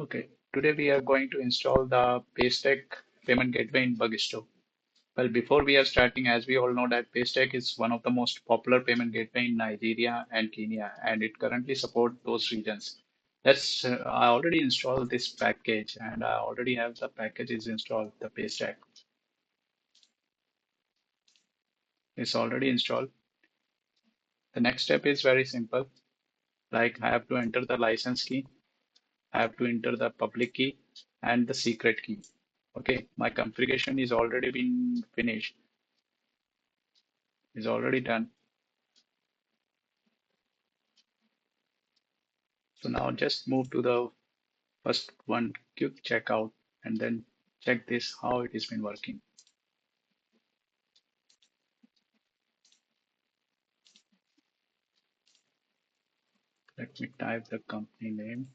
Okay, today we are going to install the Paystack payment gateway in Bagisto. Well, before we are starting, as we all know that Paystack is one of the most popular payment gateway in Nigeria and Kenya, and it currently supports those regions. I already installed this package and I already have the packages installed, the Paystack. It's already installed. The next step is very simple. Like I have to enter the license key, I have to enter the public key and the secret key. Okay, my configuration is already been finished, is already done. So now just move to the first one, quick checkout, and then check this how it has been working. Let me type the company name,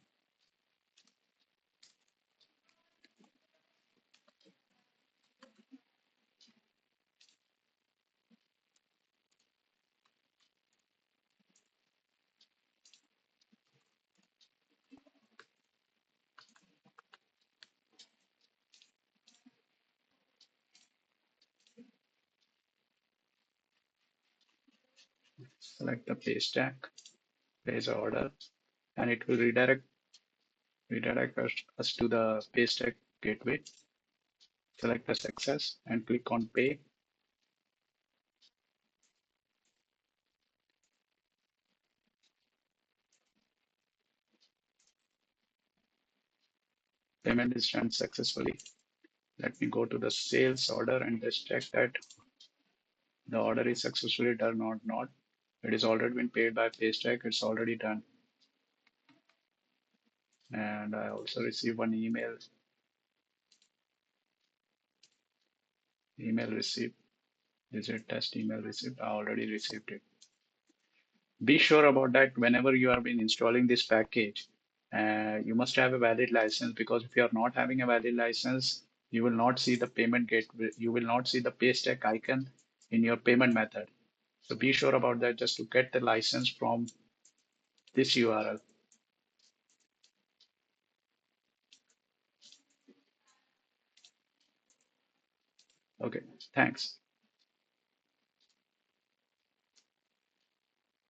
select the pay stack, place order, and it will redirect us to the pay stack gateway. Select the success and click on pay. Payment is done successfully. Let me go to the sales order and just check that the order is successfully done or not. It is already been paid by Paystack. It's already done. And I also received one email received. Is it test email received? I already received it. Be sure about that whenever you have been installing this package. You must have a valid license because if you are not having a valid license, you will not see the payment gateway. You will not see the Paystack icon in your payment method. So be sure about that just to get the license from this URL. Okay, thanks.